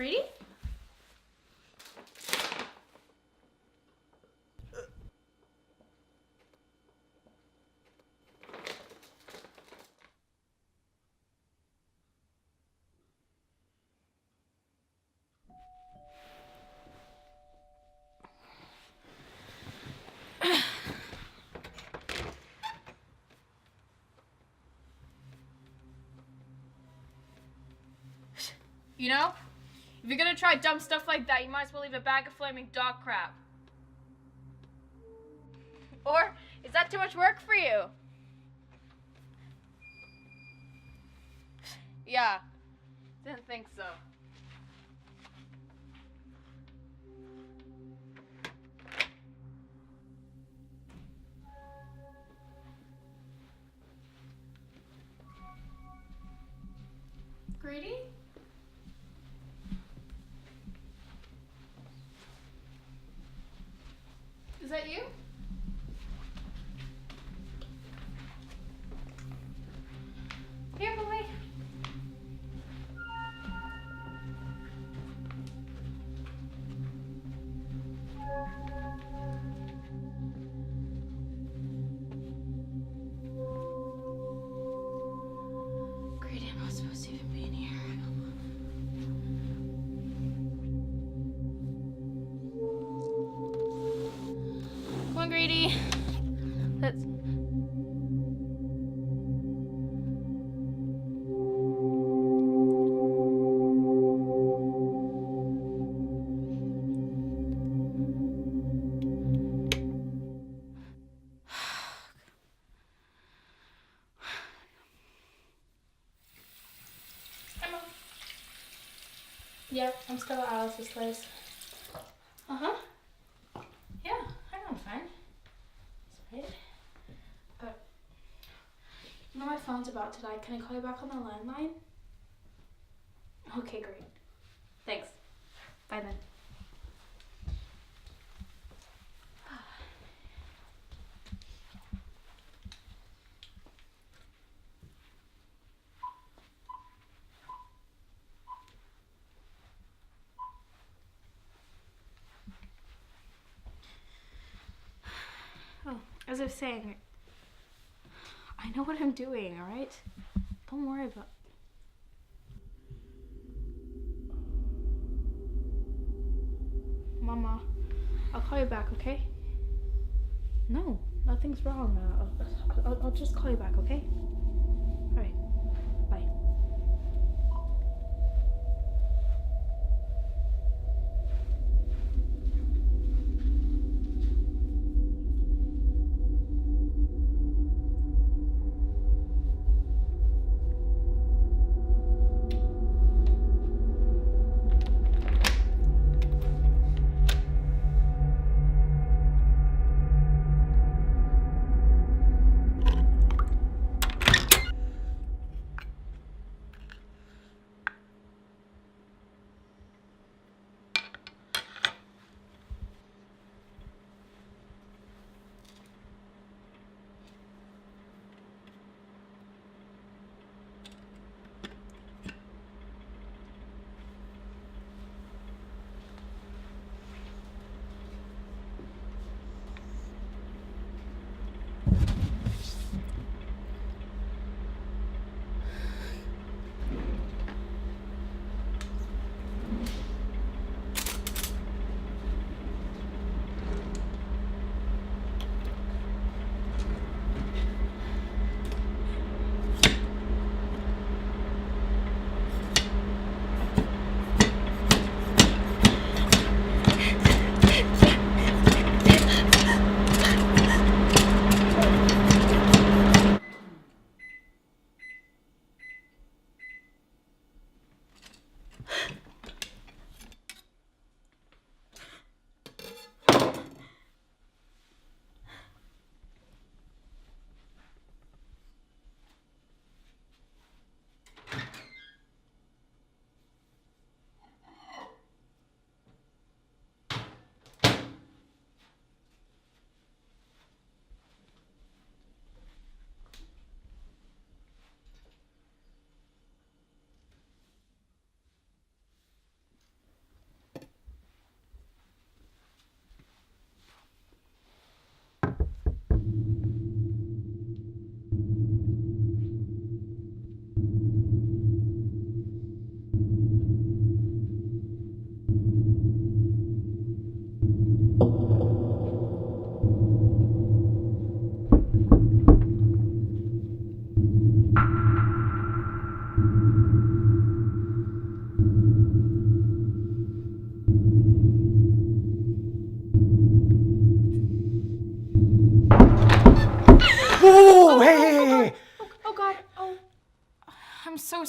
Grady? You know, if you're gonna try dumb stuff like that, you might as well leave a bag of flaming dog crap. Or is that too much work for you? Yeah, didn't think so. Grady? Is that you? Here, boy. Grady, I'm not supposed to even be in here. Come on, Grady. Let's. Yeah, I'm still at Alice's place. Uh-huh. Yeah, I know I'm fine. That's right. But, you know my phone's about to die. Can I call you back on the landline? Okay, great. Thanks. Bye then. Oh, as I was saying, I know what I'm doing, alright? Don't worry about. Mama, I'll call you back, okay? No, nothing's wrong. I'll just call you back, okay? Alright, bye.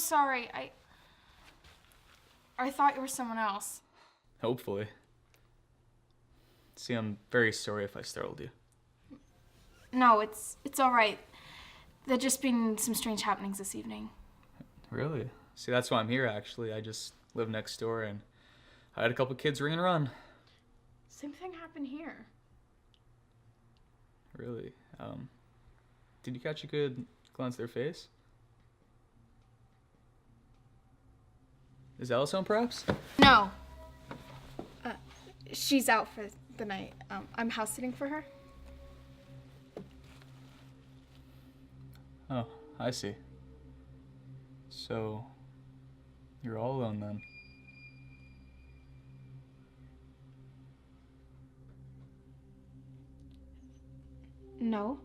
sorry. I thought you were someone else. Hopefully. See, I'm very sorry if I startled you. No, it's all right. There've just been some strange happenings this evening. Really? See, that's why I'm here, actually. I just live next door, and I had a couple kids ring and run. Same thing happened here. Really? Did you catch a good glance at their face? Is Alice home, perhaps? No. She's out for the night. I'm house sitting for her. Oh, I see. So, you're all alone then? No,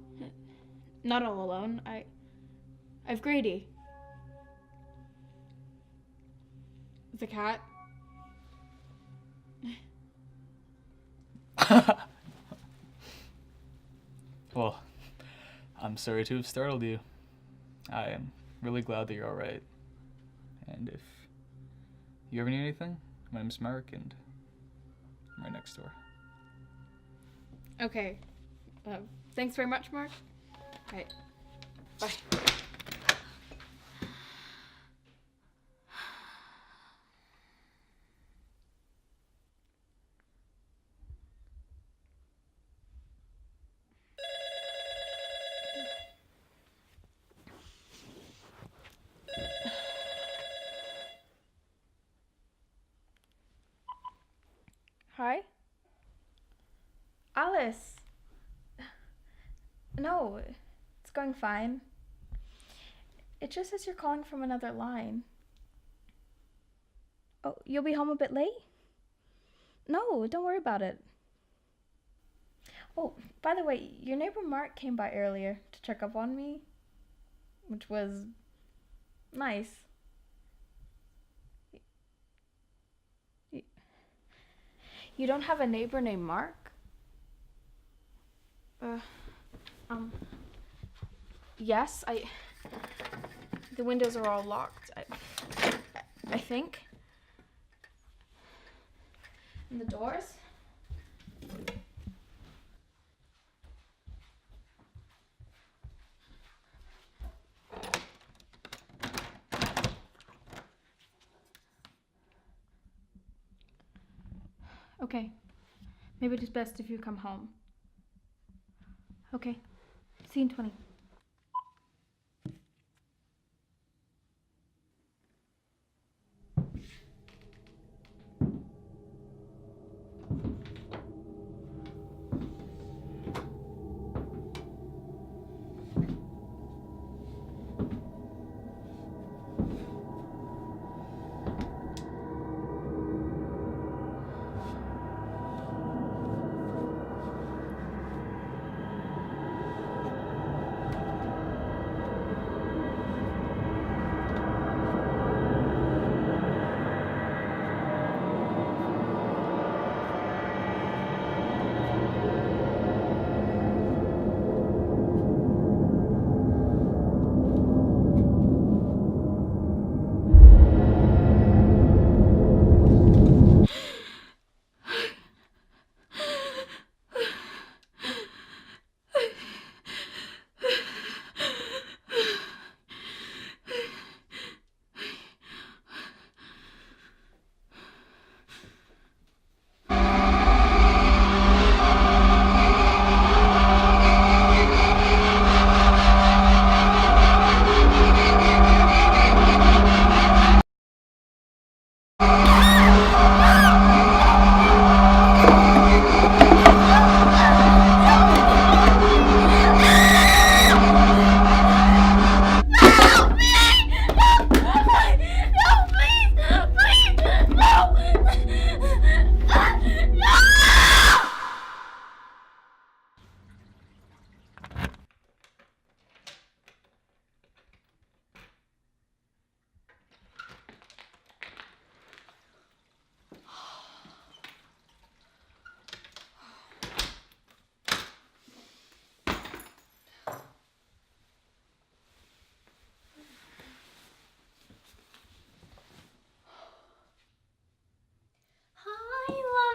not all alone. I've Grady. The cat. Well, I'm sorry to have startled you. I am really glad that you're alright. And if you ever need anything, my name's Mark, and I'm right next door. Okay. Thanks very much, Mark. Right. Bye. Hi? Alice. No, it's going fine. It just says you're calling from another line. Oh, you'll be home a bit late? No, don't worry about it. Oh, by the way, your neighbor Mark came by earlier to check up on me, which was nice. You don't have a neighbor named Mark? Yes, the windows are all locked, I think. And the doors? Okay. Maybe it is best if you come home. Okay. See you in 20.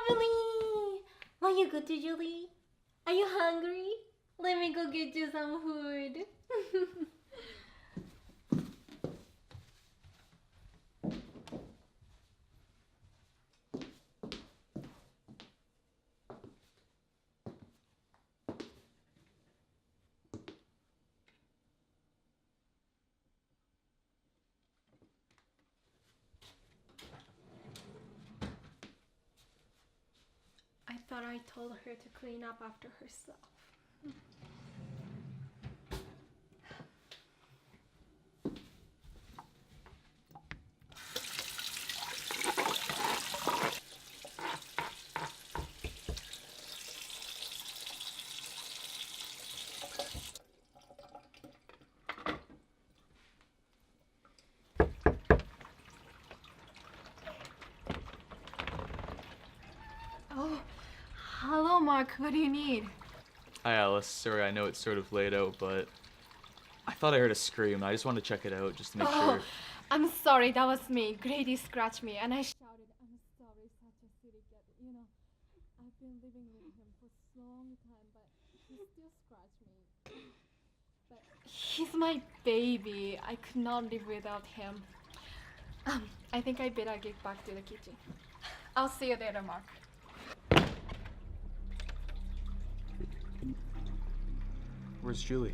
Emily! Will you go to Julie? Are you hungry? Let me go get you some food. I thought I told her to clean up after herself. Oh, hello, Mark. What do you need? Hi, Alice. Sorry, I know it's sort of late out, but I thought I heard a scream. I just wanted to check it out just to make sure. I'm sorry. That was me. Grady scratched me, and I shouted, "I'm sorry, such a silly kid." You know, I've been living with him for so long time, but he still scratched me. But he's my baby. I could not live without him. I think I better get back to the kitchen. I'll see you later, Mark. Where's Julie?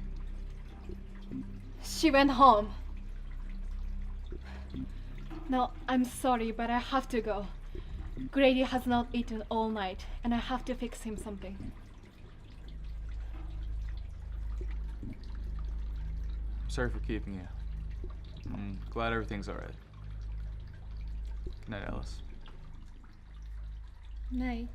She went home. No, I'm sorry, but I have to go. Grady has not eaten all night, and I have to fix him something. Sorry for keeping you. I'm glad everything's alright. Good night, Alice. Night.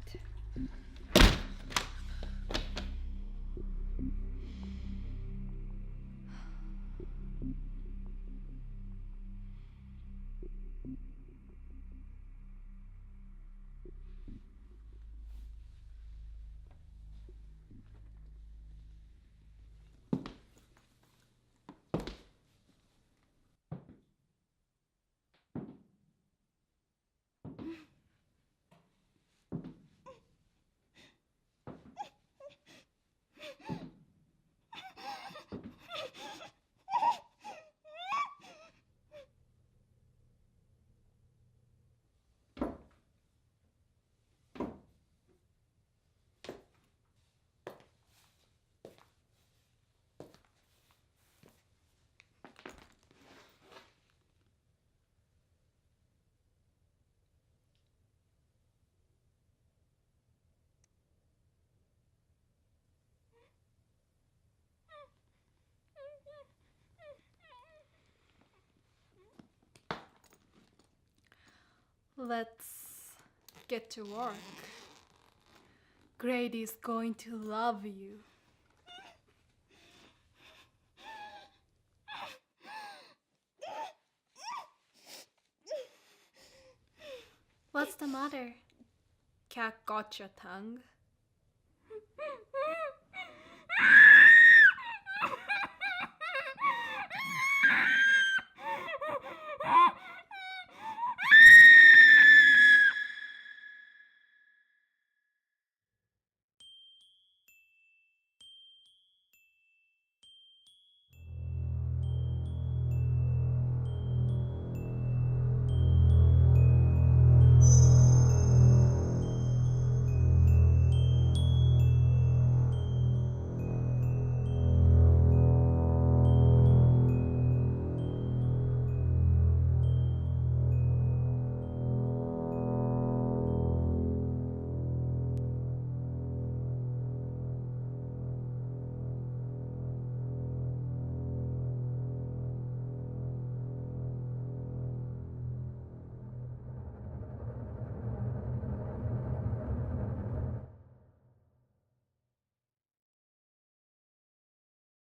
Let's get to work. Grady's going to love you. What's the matter? Cat got your tongue?